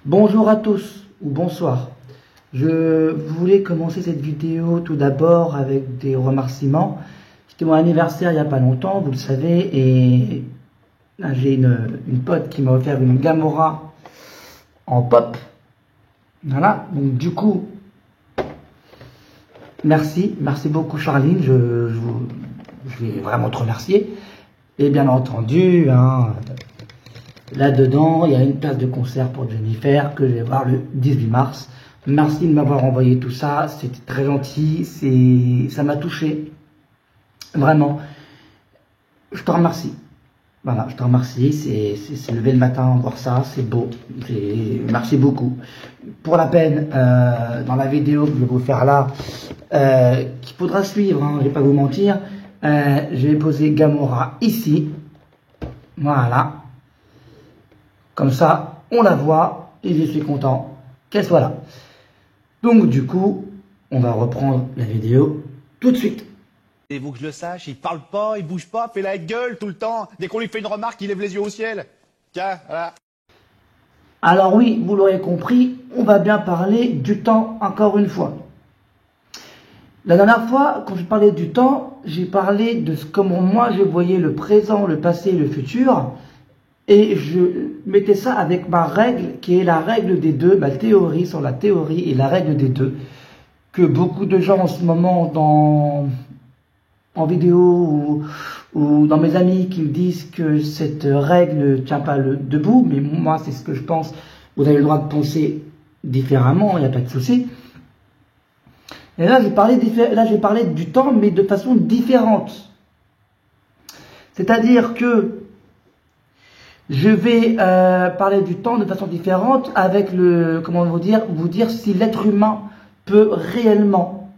Bonjour à tous ou bonsoir. Je voulais commencer cette vidéo tout d'abord avec des remerciements. C'était mon anniversaire il n'y a pas longtemps, vous le savez, et là j'ai une pote qui m'a offert une Gamora en pop. Voilà, donc du coup, merci beaucoup Charline, je vais vraiment te remercier. Et bien entendu, là-dedans, il y a une place de concert pour Jennifer que je vais voir le 18 mars. Merci de m'avoir envoyé tout ça, c'était très gentil, ça m'a touché. Vraiment, je te remercie. Voilà, je te remercie, c'est lever le matin, voir ça, c'est beau. Merci beaucoup. Pour la peine, dans la vidéo que je vais vous faire là, qu'il faudra suivre, je vais pas vous mentir, je vais poser Gamora ici. Voilà. Comme ça, on la voit et je suis content qu'elle soit là. Donc du coup, on va reprendre la vidéo tout de suite. Et vous que je le sache, il parle pas, il bouge pas, fait la gueule tout le temps. Dès qu'on lui fait une remarque, il lève les yeux au ciel. Tiens, voilà. Alors oui, vous l'aurez compris, on va bien parler du temps encore une fois. La dernière fois, quand je parlais du temps, j'ai parlé de comment moi je voyais le présent, le passé et le futur. Et je mettais ça avec ma règle, qui est la règle des deux, ma théorie sur la théorie et la règle des deux, que beaucoup de gens en ce moment en vidéo ou dans mes amis qui me disent que cette règle ne tient pas debout, mais moi c'est ce que je pense, vous avez le droit de penser différemment, il n'y a pas de souci. Et là j'ai parlé du temps, mais de façon différente. C'est-à-dire que je vais parler du temps de façon différente avec comment vous dire si l'être humain peut réellement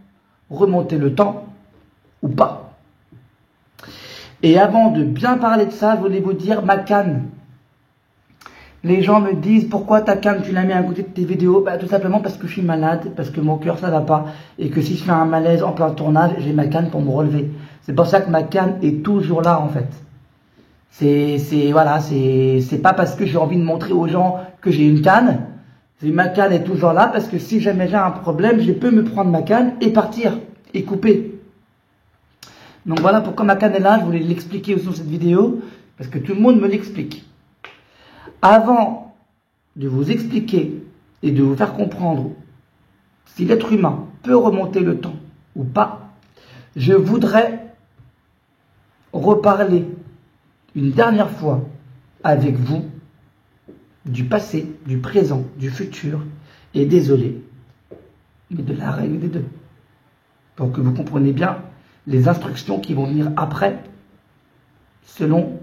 remonter le temps ou pas. Et avant de bien parler de ça, je voulais vous dire ma canne. Les gens me disent pourquoi ta canne tu la mets à côté de tes vidéos. Tout simplement parce que je suis malade, parce que mon cœur ça va pas et que si je fais un malaise en plein tournage, j'ai ma canne pour me relever. C'est pour ça que ma canne est toujours là en fait. Voilà, c'est pas parce que j'ai envie de montrer aux gens que j'ai une canne. Ma canne est toujours là parce que si jamais j'ai un problème, je peux me prendre ma canne et partir et couper. Donc voilà pourquoi ma canne est là, je voulais l'expliquer aussi dans cette vidéo, parce que tout le monde me l'explique. Avant de vous expliquer et de vous faire comprendre si l'être humain peut remonter le temps ou pas, je voudrais reparler une dernière fois avec vous du passé, du présent, du futur, et désolé, mais de la règle des deux. Pour que vous compreniez bien les instructions qui vont venir après, selon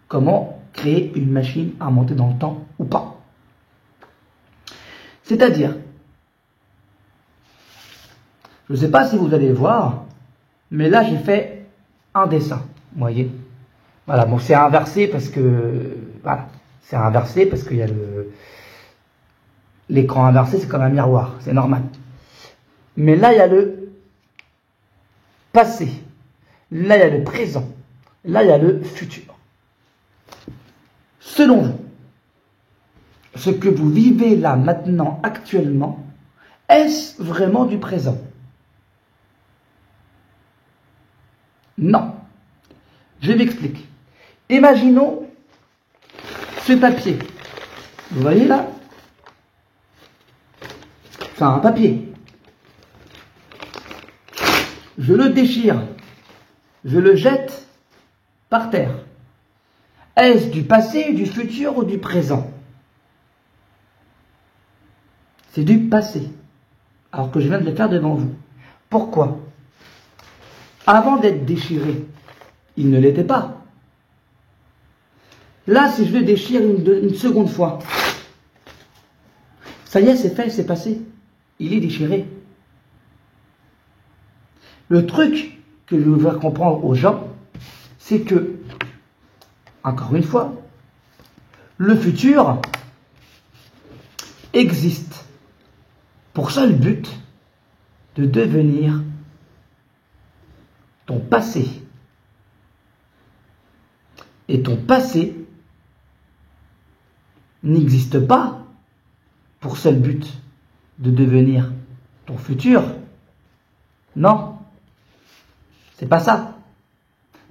comment créer une machine à monter dans le temps ou pas. C'est-à-dire, je ne sais pas si vous allez voir, mais là j'ai fait un dessin, vous voyez. Voilà, bon c'est inversé parce que, voilà, c'est inversé parce qu'il y a l'écran inversé, c'est comme un miroir, c'est normal. Mais là il y a le passé, là il y a le présent, là il y a le futur. Selon vous, ce que vous vivez là maintenant actuellement, est-ce vraiment du présent? Non. Je m'explique. Imaginons ce papier. Vous voyez là? C'est un papier. Je le déchire. Je le jette par terre. Est-ce du passé, du futur ou du présent? C'est du passé. Alors que je viens de le faire devant vous. Pourquoi? Avant d'être déchiré, il ne l'était pas. Là, si je le déchire une seconde fois, ça y est, c'est fait, c'est passé. Il est déchiré. Le truc que je veux faire comprendre aux gens, c'est que, encore une fois, le futur existe pour seul but de devenir ton passé. Et ton passé n'existe pas pour seul but de devenir ton futur. Non, c'est pas ça.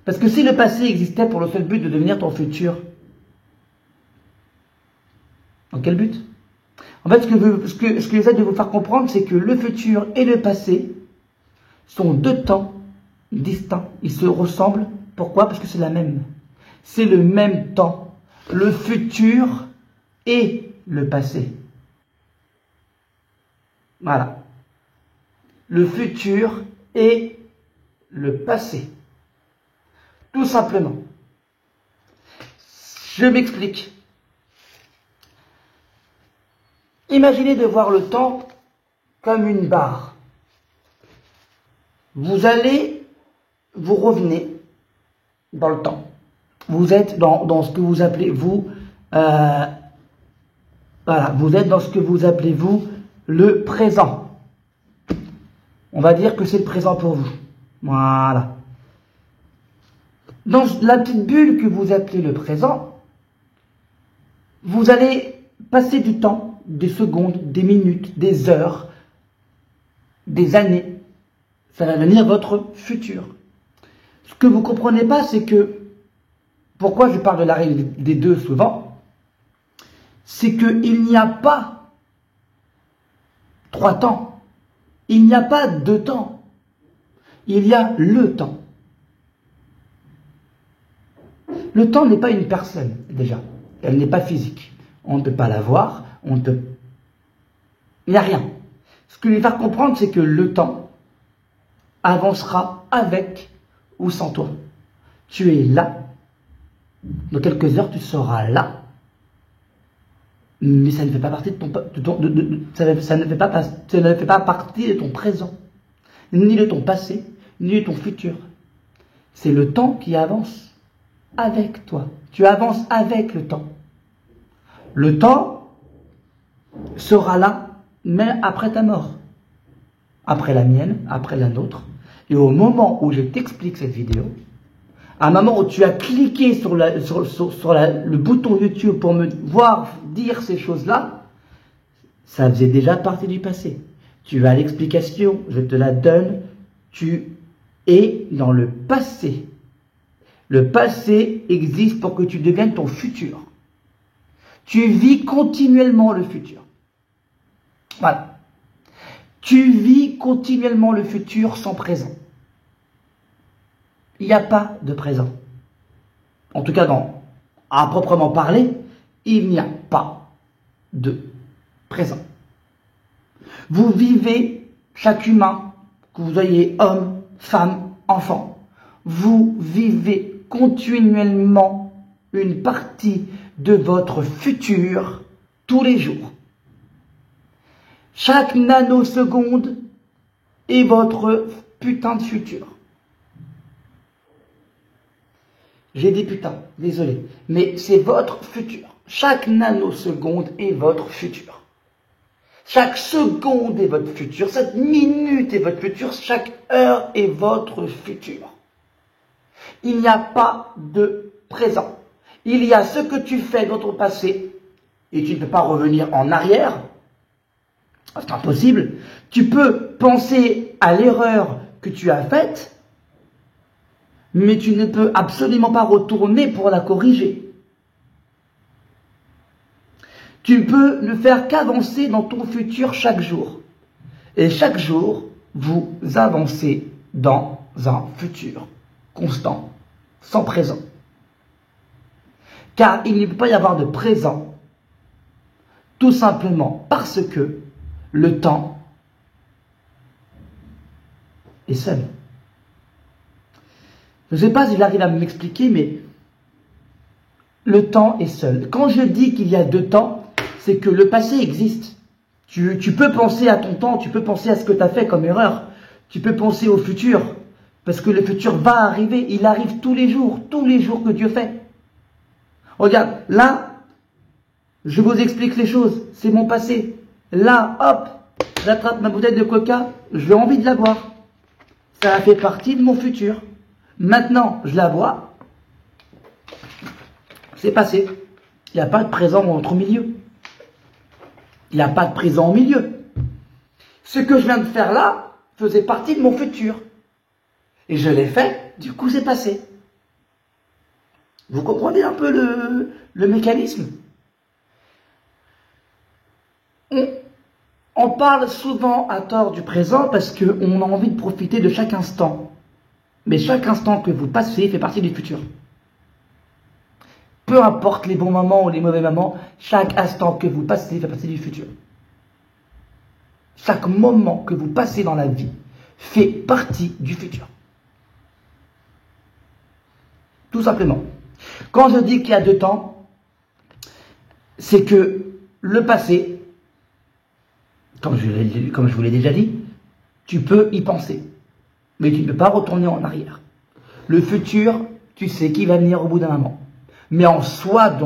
Parce que si le passé existait pour le seul but de devenir ton futur, dans quel but? En fait, ce que j'essaie de vous faire comprendre, c'est que le futur et le passé sont deux temps distincts. Ils se ressemblent. Pourquoi? Parce que c'est la même. C'est le même temps. Le futur et le passé. Voilà. Le futur et le passé. Tout simplement. Je m'explique. Imaginez de voir le temps comme une barre. Vous revenez dans le temps. Vous êtes dans ce que vous appelez vous, voilà, vous êtes dans ce que vous appelez vous le présent. On va dire que c'est le présent pour vous. Voilà. Dans la petite bulle que vous appelez le présent, vous allez passer du temps, des secondes, des minutes, des heures, des années. Ça va devenir votre futur. Ce que vous ne comprenez pas, c'est que, pourquoi je parle de la règle des deux souvent, c'est qu'il n'y a pas 3 temps. Il n'y a pas 2 temps. Il y a le temps. Le temps n'est pas une personne, déjà. Elle n'est pas physique. On ne peut pas la voir. Il n'y a rien. Ce que je vais faire comprendre, c'est que le temps avancera avec ou sans toi. Tu es là. Dans quelques heures, tu seras là. Mais ça ne fait pas partie de ça ne fait pas partie de ton présent, ni de ton passé, ni de ton futur. C'est le temps qui avance avec toi. Tu avances avec le temps. Le temps sera là, mais après ta mort. Après la mienne, après la nôtre. Et au moment où je t'explique cette vidéo, à un moment où tu as cliqué sur le bouton YouTube pour me voir dire ces choses-là, ça faisait déjà partie du passé. Tu as l'explication, je te la donne, tu es dans le passé. Le passé existe pour que tu deviennes ton futur. Tu vis continuellement le futur. Voilà. Tu vis continuellement le futur sans présent. Il n'y a pas de présent. En tout cas, à proprement parler, il n'y a pas de présent. Vous vivez, chaque humain, que vous soyez homme, femme, enfant, vous vivez continuellement une partie de votre futur tous les jours. Chaque nanoseconde est votre putain de futur. J'ai dit putain, désolé, mais c'est votre futur. Chaque nanoseconde est votre futur. Chaque seconde est votre futur, chaque minute est votre futur, chaque heure est votre futur. Il n'y a pas de présent. Il y a ce que tu fais dans ton passé, et tu ne peux pas revenir en arrière. C'est impossible. Tu peux penser à l'erreur que tu as faite, mais tu ne peux absolument pas retourner pour la corriger. Tu ne peux ne faire qu'avancer dans ton futur chaque jour. Et chaque jour, vous avancez dans un futur constant, sans présent. Car il ne peut pas y avoir de présent, tout simplement parce que le temps est seul. Je ne sais pas si j'arrive à m'expliquer, mais le temps est seul. Quand je dis qu'il y a 2 temps, c'est que le passé existe. Tu peux penser à ton temps, tu peux penser à ce que tu as fait comme erreur. Tu peux penser au futur, parce que le futur va arriver, il arrive tous les jours que Dieu fait. Regarde, là, je vous explique les choses, c'est mon passé. Là, hop, j'attrape ma bouteille de coca, j'ai envie de la boire. Ça fait partie de mon futur. Maintenant, je la bois. C'est passé. Il n'y a pas de présent entre milieu. Il n'y a pas de présent au milieu. Ce que je viens de faire là faisait partie de mon futur. Et je l'ai fait, du coup c'est passé. Vous comprenez un peu le mécanisme? On parle souvent à tort du présent parce qu'on a envie de profiter de chaque instant. Mais chaque instant que vous passez fait partie du futur. Peu importe les bons moments ou les mauvais moments, chaque instant que vous passez fait partie du futur. Chaque moment que vous passez dans la vie fait partie du futur. Tout simplement. Quand je dis qu'il y a deux temps, c'est que le passé, comme je vous l'ai déjà dit, tu peux y penser, mais tu ne peux pas retourner en arrière. Le futur, tu sais qu'il va venir au bout d'un moment. Mais en soi,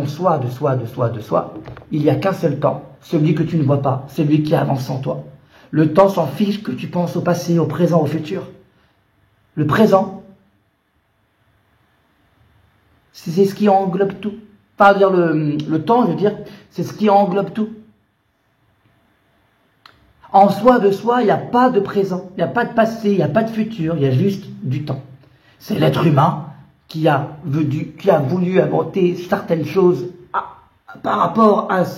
il n'y a qu'un seul temps, celui que tu ne vois pas, celui qui avance en toi. Le temps s'en fiche que tu penses au passé, au présent, au futur. Le présent, c'est ce qui englobe tout. Pas dire le temps, je veux dire, c'est ce qui englobe tout. En soi, il n'y a pas de présent, il n'y a pas de passé, il n'y a pas de futur, il y a juste du temps. C'est l'être humain qui a voulu inventer certaines choses par rapport à... Vous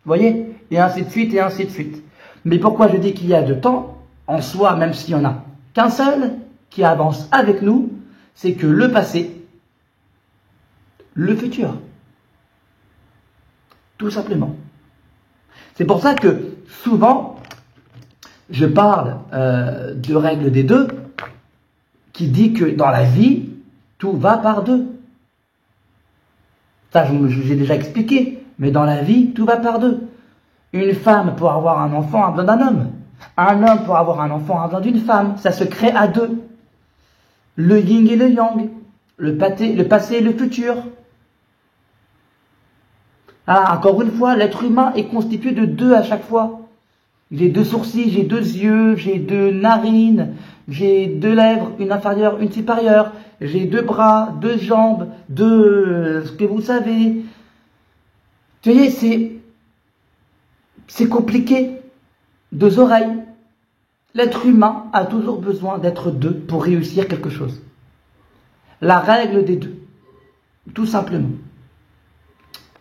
voyez? Et ainsi de suite, et ainsi de suite. Mais pourquoi je dis qu'il y a deux temps? En soi, même s'il n'y en a qu'un seul qui avance avec nous, c'est que le passé, le futur. Tout simplement. C'est pour ça que souvent, je parle de règle des deux, qui dit que dans la vie, tout va par deux. Ça, j'ai déjà expliqué, mais dans la vie, tout va par deux. Une femme, pour avoir un enfant, a besoin d'un homme. Un homme, pour avoir un enfant, a besoin d'une femme. Ça se crée à deux. Le yin et le yang. Le passé et le futur. Ah, encore une fois, l'être humain est constitué de deux à chaque fois. J'ai deux sourcils, j'ai deux yeux, j'ai deux narines, j'ai deux lèvres, une inférieure, une supérieure, j'ai deux bras, deux jambes, ce que vous savez. Vous voyez, c'est compliqué. Deux oreilles. L'être humain a toujours besoin d'être deux pour réussir quelque chose. La règle des deux. Tout simplement.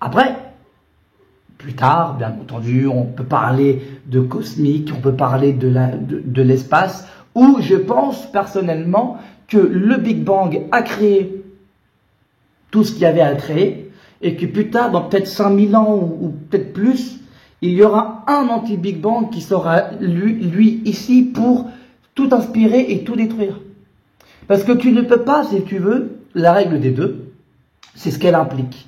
Après, plus tard, bien entendu, on peut parler de cosmique, on peut parler de l'espace, où je pense personnellement que le Big Bang a créé tout ce qu'il y avait à créer, et que plus tard, dans peut-être 5000 ans ou peut-être plus, il y aura un anti-Big Bang qui sera, lui, ici, pour tout inspirer et tout détruire. Parce que tu ne peux pas, si tu veux, la règle des deux, c'est ce qu'elle implique.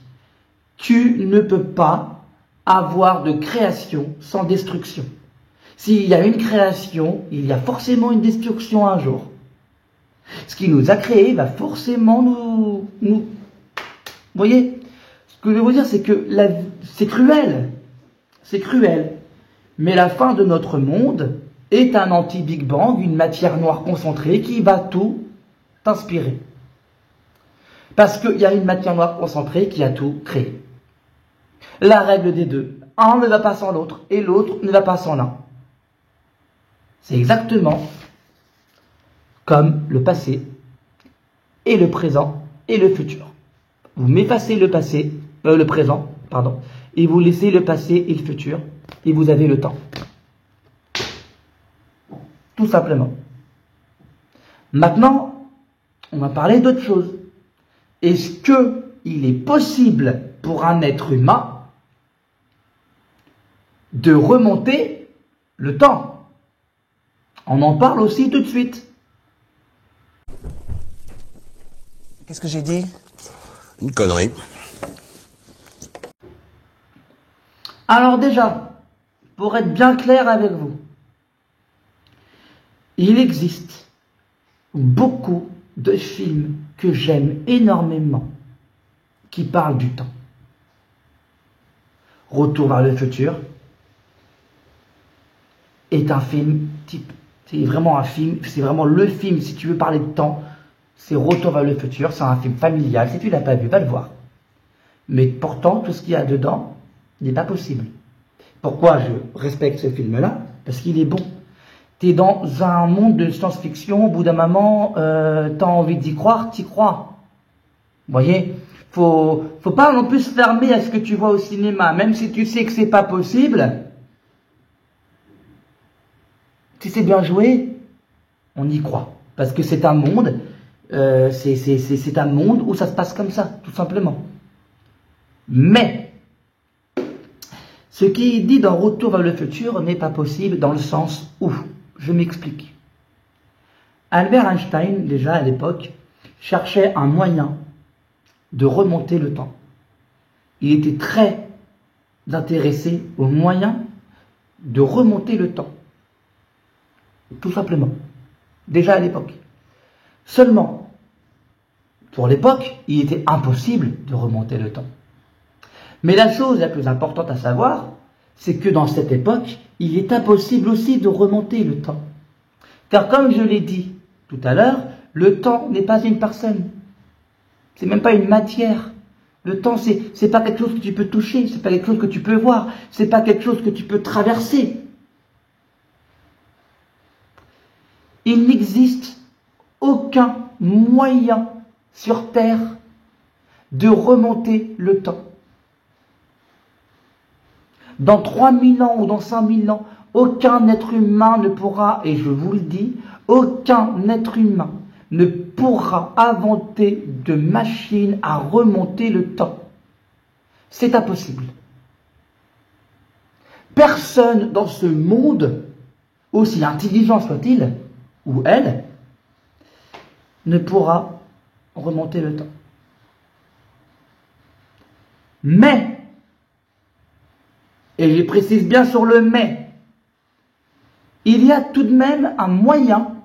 Tu ne peux pas avoir de création sans destruction. S'il y a une création, il y a forcément une destruction un jour. Ce qui nous a créés va forcément nous... Vous voyez? Ce que je veux vous dire, c'est que c'est cruel. C'est cruel. Mais la fin de notre monde est un anti-Big Bang, une matière noire concentrée qui va tout inspirer. Parce qu'il y a une matière noire concentrée qui a tout créé. La règle des deux. Un ne va pas sans l'autre et l'autre ne va pas sans l'un. C'est exactement comme le passé et le présent et le futur. Vous m'effacez le présent, et vous laissez le passé et le futur, et vous avez le temps. Tout simplement. Maintenant, on va parler d'autre chose. Est-ce qu'il est possible pour un être humain de remonter le temps? On en parle aussi tout de suite. Qu'est-ce que j'ai dit? Une connerie. Alors déjà, pour être bien clair avec vous, il existe beaucoup de films que j'aime énormément qui parlent du temps. Retour vers le futur est un film type. C'est vraiment un film, c'est vraiment le film, si tu veux parler de temps, c'est Retour vers le futur, c'est un film familial, si tu ne l'as pas vu, va le voir. Mais pourtant, tout ce qu'il y a dedans n'est pas possible. Pourquoi je respecte ce film-là? Parce qu'il est bon. T'es dans un monde de science-fiction, au bout d'un moment, t'as envie d'y croire, t'y crois. Vous voyez? Faut pas non plus se fermer à ce que tu vois au cinéma, même si tu sais que c'est pas possible. Si c'est bien joué, on y croit. Parce que c'est un monde, c'est un monde où ça se passe comme ça, tout simplement. Mais, ce qui est dit dans Retour vers le futur n'est pas possible dans le sens où, je m'explique. Albert Einstein, déjà à l'époque, cherchait un moyen de remonter le temps. Il était très intéressé au moyen de remonter le temps. Tout simplement. Déjà à l'époque. Seulement, pour l'époque, il était impossible de remonter le temps. Mais la chose la plus importante à savoir, c'est que dans cette époque, il est impossible aussi de remonter le temps. Car comme je l'ai dit tout à l'heure, le temps n'est pas une personne. C'est même pas une matière. Le temps, c'est pas quelque chose que tu peux toucher, c'est pas quelque chose que tu peux voir, c'est pas quelque chose que tu peux traverser. Il n'existe aucun moyen sur Terre de remonter le temps. Dans 3000 ans ou dans 5000 ans, aucun être humain ne pourra, et je vous le dis, aucun être humain ne pourra inventer de machine à remonter le temps. C'est impossible. Personne dans ce monde, aussi intelligent soit-il, ou elle, ne pourra remonter le temps. Mais, et je précise bien sur le mais, il y a tout de même un moyen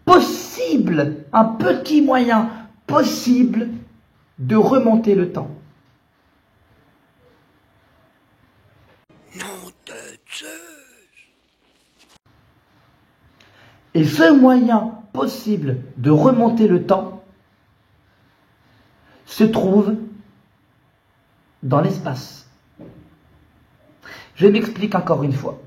possible, un petit moyen possible de remonter le temps. Nom de Zeus. Et ce moyen possible de remonter le temps se trouve dans l'espace. Je m'explique encore une fois.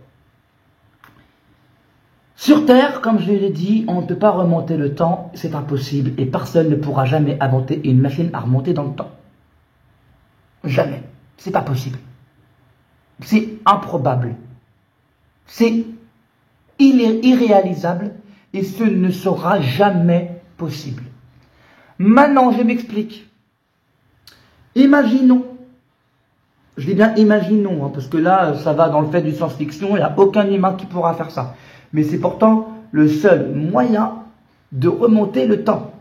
Sur Terre, comme je l'ai dit, on ne peut pas remonter le temps, c'est impossible, et personne ne pourra jamais inventer une machine à remonter dans le temps. Jamais. C'est pas possible. C'est improbable. C'est irréalisable, et ce ne sera jamais possible. Maintenant, je m'explique. Imaginons, je dis bien imaginons, parce que là, ça va dans le fait du science-fiction, il n'y a aucun humain qui pourra faire ça. Mais c'est pourtant le seul moyen de remonter le temps.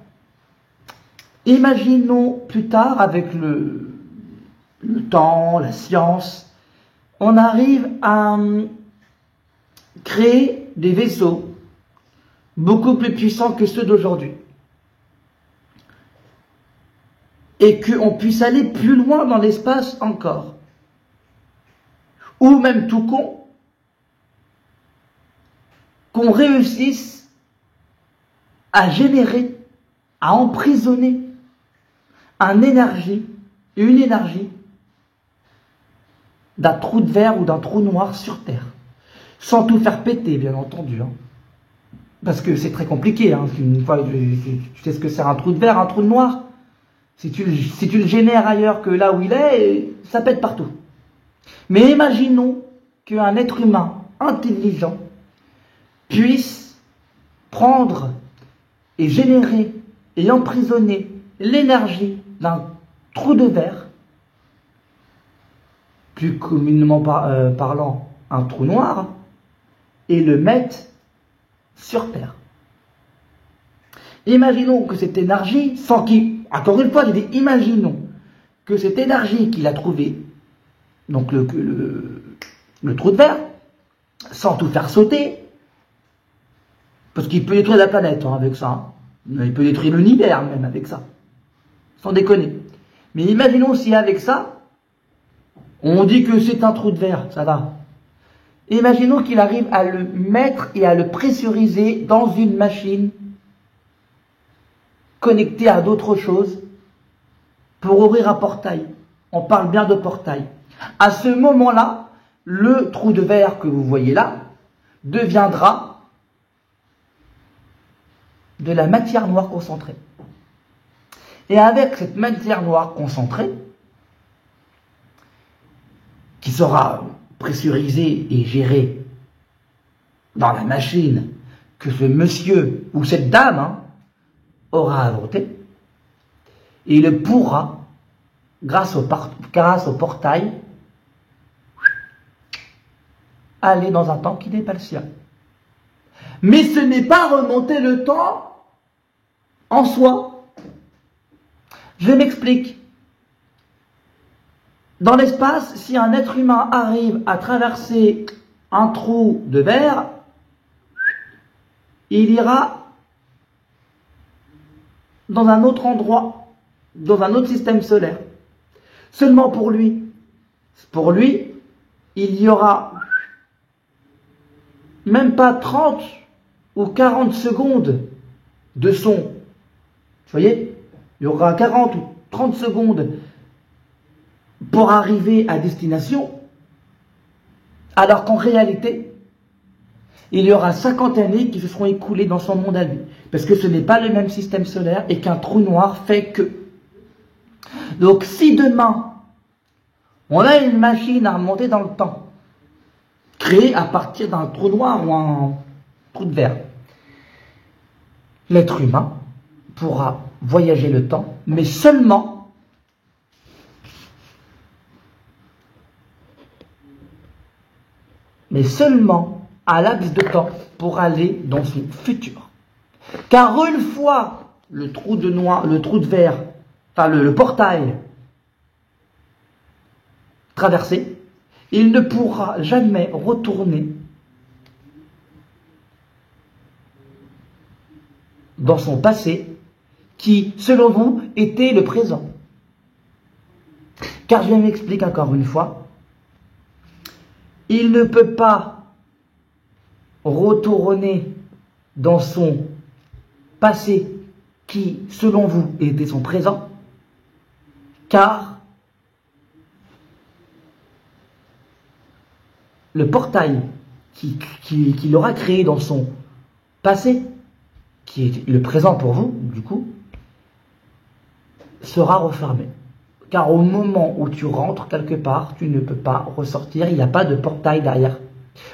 Imaginons plus tard, avec le temps, la science, on arrive à créer des vaisseaux beaucoup plus puissants que ceux d'aujourd'hui. Et qu'on puisse aller plus loin dans l'espace encore. Ou même tout con, qu'on réussisse à générer, à emprisonner une énergie d'un trou de verre ou d'un trou noir sur Terre. Sans tout faire péter, bien entendu. Hein. Parce que c'est très compliqué. Hein. Une fois, tu sais ce que c'est un trou de verre, un trou de noir. Si tu le génères ailleurs que là où il est, ça pète partout. Mais imaginons qu'un être humain intelligent puisse prendre et générer et emprisonner l'énergie d'un trou de verre, plus communément parlant un trou noir, et le mettre sur Terre. Imaginons que cette énergie, sans qu'il, encore une fois, je dis imaginons que cette énergie qu'il a trouvée, donc le trou de verre, sans tout faire sauter, parce qu'il peut détruire la planète hein, avec ça, hein. Il peut détruire l'univers même avec ça, sans déconner. Mais imaginons si avec ça, on dit que c'est un trou de verre, ça va. Imaginons qu'il arrive à le mettre et à le pressuriser dans une machine connectée à d'autres choses pour ouvrir un portail. On parle bien de portail. À ce moment-là, le trou de verre que vous voyez là deviendra de la matière noire concentrée. Et avec cette matière noire concentrée, qui sera pressurisée et gérée dans la machine que ce monsieur ou cette dame aura inventée, il pourra, grâce au portail, aller dans un temps qui n'est pas le sien. Mais ce n'est pas remonter le temps en soi. Je m'explique. Dans l'espace, si un être humain arrive à traverser un trou de verre, il ira dans un autre endroit, dans un autre système solaire. Seulement pour lui. Pour lui, il y aura même pas 30 ou 40 secondes de son. Vous voyez? Il y aura 40 ou 30 secondes pour arriver à destination, alors qu'en réalité, il y aura 50 années qui se seront écoulées dans son monde à lui. Parce que ce n'est pas le même système solaire et qu'un trou noir fait que. Donc si demain, on a une machine à remonter dans le temps, créée à partir d'un trou noir ou un trou de verre, l'être humain pourra voyager le temps, mais seulement à laps de temps pour aller dans son futur. Car une fois le trou de verre, enfin le portail traversé, il ne pourra jamais retourner dans son passé qui, selon vous, était le présent. Car je m'explique encore une fois, il ne peut pas retourner dans son passé qui, selon vous, était son présent, car le portail qu'il aura créé dans son passé, qui est le présent pour vous, du coup, sera refermé. Car au moment où tu rentres quelque part, tu ne peux pas ressortir, il n'y a pas de portail derrière.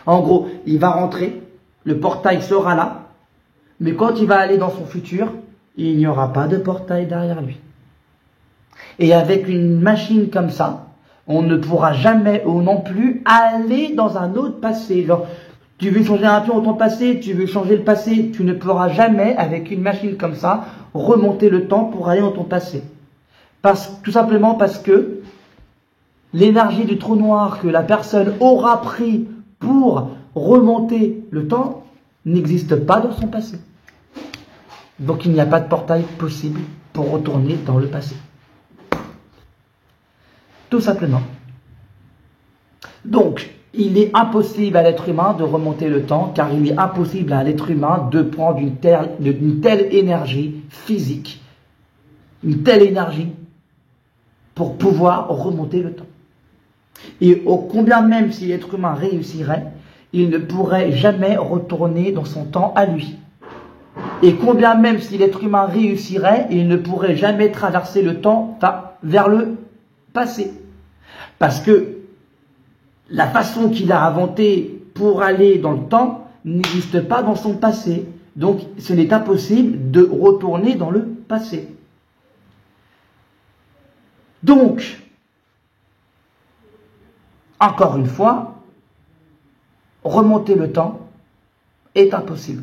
En gros, il va rentrer, le portail sera là, mais quand il va aller dans son futur, il n'y aura pas de portail derrière lui. Et avec une machine comme ça, on ne pourra jamais ou non plus aller dans un autre passé. Genre, tu veux changer un pion dans ton passé, tu veux changer le passé, tu ne pourras jamais, avec une machine comme ça, remonter le temps pour aller dans ton passé. Tout simplement parce que l'énergie du trou noir que la personne aura pris pour remonter le temps n'existe pas dans son passé. Donc il n'y a pas de portail possible pour retourner dans le passé. Tout simplement. Donc, il est impossible à l'être humain de remonter le temps, car il est impossible à l'être humain de prendre une telle énergie physique, une telle énergie pour pouvoir remonter le temps. Et combien même si l'être humain réussirait, il ne pourrait jamais retourner dans son temps à lui. Et combien même si l'être humain réussirait, il ne pourrait jamais traverser le temps vers le passé. Parce que la façon qu'il a inventée pour aller dans le temps n'existe pas dans son passé. Donc ce n'est impossible de retourner dans le passé. Donc, encore une fois, remonter le temps est impossible.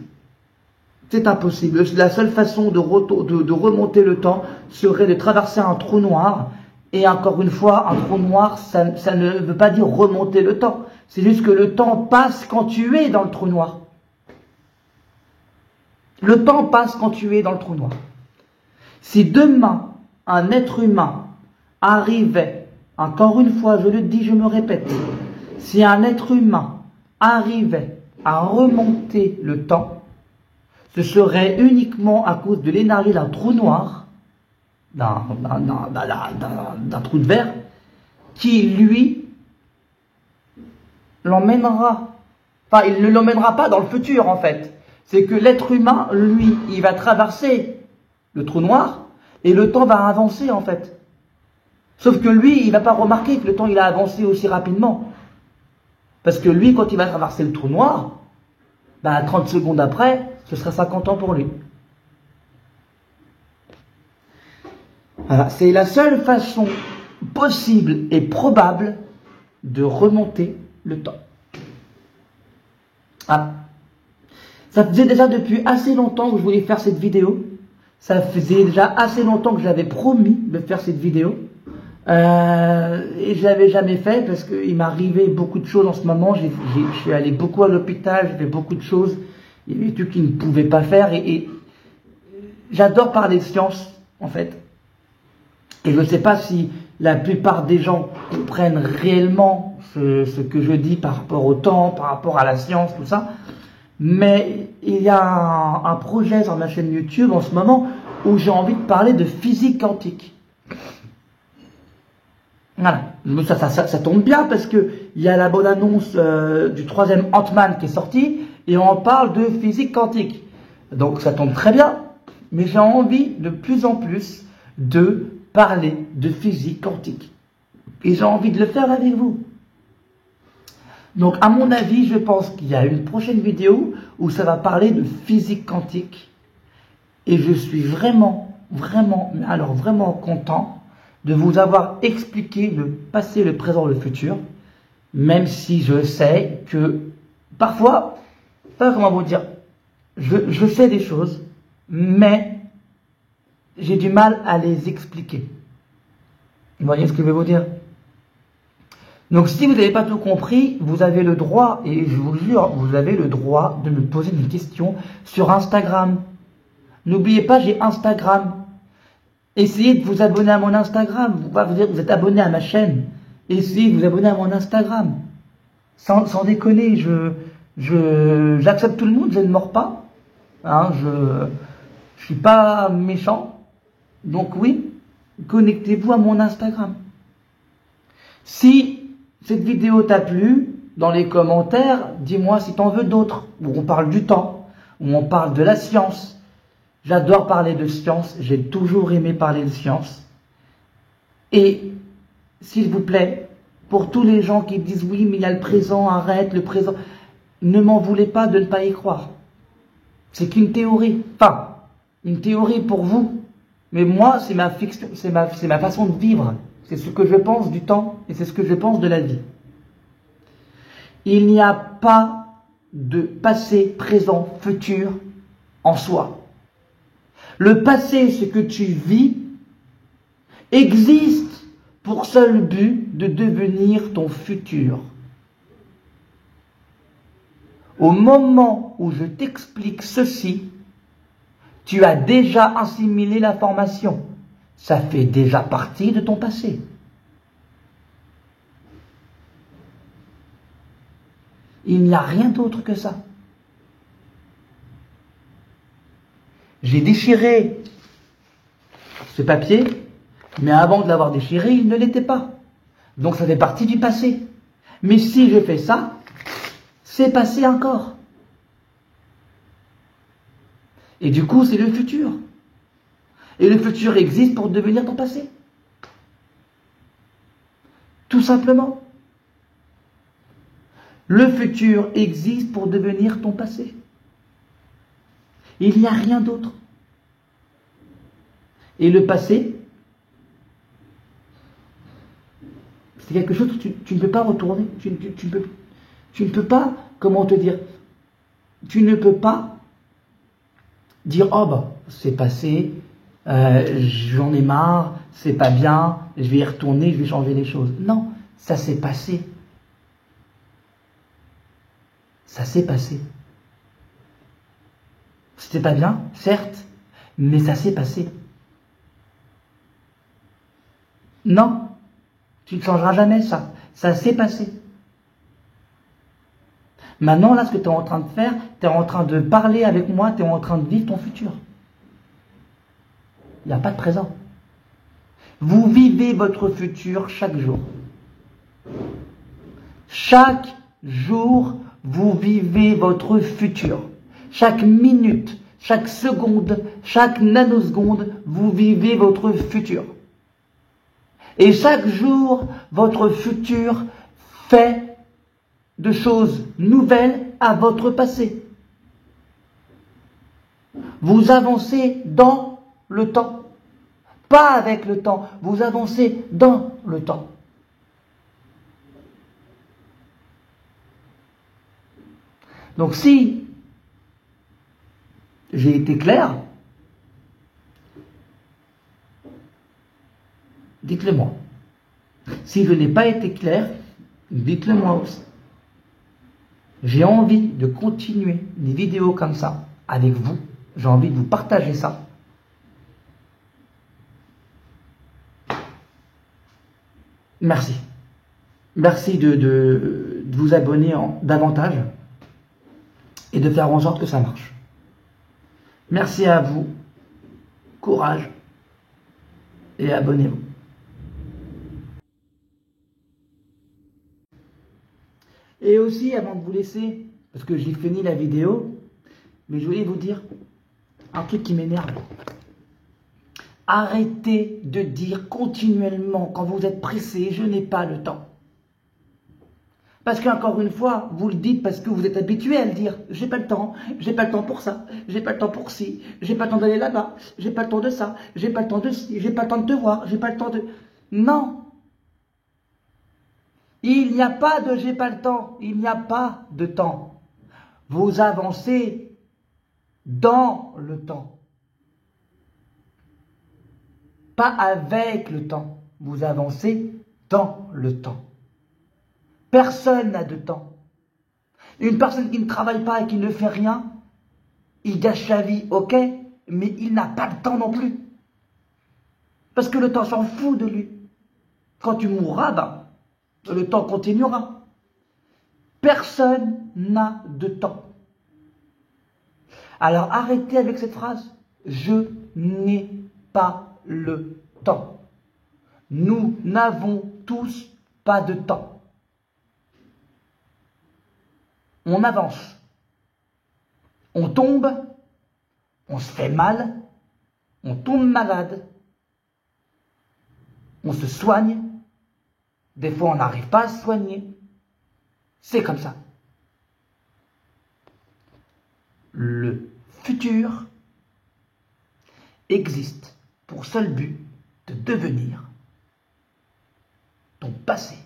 C'est impossible. La seule façon de remonter le temps serait de traverser un trou noir. Et encore une fois, un trou noir, ça ne veut pas dire remonter le temps. C'est juste que le temps passe quand tu es dans le trou noir. Le temps passe quand tu es dans le trou noir. Si demain, un être humain arrivait, encore une fois, je le dis, je me répète, si un être humain arrivait à remonter le temps, ce serait uniquement à cause de l'énergie d'un trou noir, d'un trou de verre, qui, lui, l'emmènera. Enfin, il ne l'emmènera pas dans le futur, en fait. C'est que l'être humain, lui, il va traverser le trou noir et le temps va avancer, en fait. Sauf que lui, il va pas remarquer que le temps, il a avancé aussi rapidement. Parce que lui, quand il va traverser le trou noir, 30 secondes après, ce sera 50 ans pour lui. Voilà, c'est la seule façon possible et probable de remonter le temps. Ah. Ça faisait déjà depuis assez longtemps que je voulais faire cette vidéo. Ça faisait déjà assez longtemps que j'avais promis de faire cette vidéo. Et je l'avais jamais fait parce qu'il m'arrivait beaucoup de choses en ce moment. Je suis allé beaucoup à l'hôpital, j'ai fait beaucoup de choses. Il y avait des trucs qu'ils ne pouvaient pas faire. Et j'adore parler de science, en fait. Et je ne sais pas si la plupart des gens comprennent réellement ce que je dis par rapport au temps, par rapport à la science, tout ça. Mais il y a un projet sur ma chaîne YouTube en ce moment où j'ai envie de parler de physique quantique. Voilà, ça tombe bien parce que il y a la bonne annonce du 3e Ant-Man qui est sorti et on parle de physique quantique. Donc ça tombe très bien, mais j'ai envie de plus en plus de parler de physique quantique. Et j'ai envie de le faire avec vous. Donc à mon avis, je pense qu'il y a une prochaine vidéo où ça va parler de physique quantique. Et je suis vraiment content de vous avoir expliqué le passé, le présent, le futur, même si je sais que parfois, pas comment vous dire, je sais des choses, mais j'ai du mal à les expliquer. Vous voyez ce que je vais vous dire? Donc si vous n'avez pas tout compris, vous avez le droit, et je vous jure, vous avez le droit de me poser des questions sur Instagram. N'oubliez pas, j'ai Instagram. Essayez de vous abonner à mon Instagram. Vous êtes abonné à ma chaîne. Essayez de vous abonner à mon Instagram. Sans déconner, j'accepte tout le monde, je ne mords pas. Hein, je suis pas méchant. Donc oui, connectez-vous à mon Instagram. Si cette vidéo t'a plu, dans les commentaires, dis-moi si t'en veux d'autres, où on parle du temps, où on parle de la science. J'adore parler de science, j'ai toujours aimé parler de science. Et, s'il vous plaît, pour tous les gens qui disent oui, mais il y a le présent, arrête le présent, ne m'en voulez pas de ne pas y croire. C'est qu'une théorie, enfin, une théorie pour vous, mais moi, c'est ma fiction, c'est ma façon de vivre. C'est ce que je pense du temps et c'est ce que je pense de la vie. Il n'y a pas de passé, présent, futur en soi. Le passé, ce que tu vis, existe pour seul but de devenir ton futur. Au moment où je t'explique ceci, tu as déjà assimilé l'information. Ça fait déjà partie de ton passé. Il n'y a rien d'autre que ça. J'ai déchiré ce papier, mais avant de l'avoir déchiré, il ne l'était pas. Donc ça fait partie du passé. Mais si je fais ça, c'est passé encore. Et du coup, c'est le futur. Et le futur existe pour devenir ton passé. Tout simplement. Le futur existe pour devenir ton passé. Il n'y a rien d'autre. Et le passé, c'est quelque chose que tu ne peux pas retourner. Tu ne peux pas, comment te dire, tu ne peux pas dire, oh bah, c'est passé, j'en ai marre, c'est pas bien, je vais y retourner, je vais changer les choses. Non, ça s'est passé. Ça s'est passé. C'était pas bien, certes, mais ça s'est passé. Non, tu ne changeras jamais ça. Ça s'est passé. Maintenant, là, ce que tu es en train de faire, tu es en train de parler avec moi, tu es en train de vivre ton futur. Il n'y a pas de présent. Vous vivez votre futur chaque jour. Chaque jour, vous vivez votre futur. Chaque minute, chaque seconde, chaque nanoseconde, vous vivez votre futur. Et chaque jour, votre futur fait de choses nouvelles à votre passé. Vous avancez dans le temps. Pas avec le temps, vous avancez dans le temps. Donc si j'ai été clair, dites-le moi. Si je n'ai pas été clair, dites-le moi aussi. J'ai envie de continuer des vidéos comme ça avec vous. J'ai envie de vous partager ça. Merci. Merci de vous abonner davantage et de faire en sorte que ça marche. Merci à vous. Courage. Et abonnez-vous. Et aussi, avant de vous laisser, parce que j'ai fini la vidéo, mais je voulais vous dire un truc qui m'énerve. Arrêtez de dire continuellement, quand vous êtes pressé, je n'ai pas le temps. Parce qu'encore une fois, vous le dites parce que vous êtes habitué à le dire. J'ai pas le temps pour ça, j'ai pas le temps pour ci, j'ai pas le temps d'aller là-bas, j'ai pas le temps de ça, j'ai pas le temps de ci, j'ai pas le temps de te voir, j'ai pas le temps de... Non! Il n'y a pas de j'ai pas le temps, il n'y a pas de temps. Vous avancez dans le temps. Pas avec le temps, vous avancez dans le temps. Personne n'a de temps. Une personne qui ne travaille pas et qui ne fait rien, il gâche sa vie, ok, mais il n'a pas de temps non plus. Parce que le temps s'en fout de lui. Quand tu mourras, ben, le temps continuera. Personne n'a de temps. Alors arrêtez avec cette phrase. Je n'ai pas le temps. Nous n'avons tous pas de temps. On avance. On tombe. On se fait mal. On tombe malade. On se soigne. Des fois, on n'arrive pas à se soigner. C'est comme ça. Le futur existe pour seul but de devenir ton passé.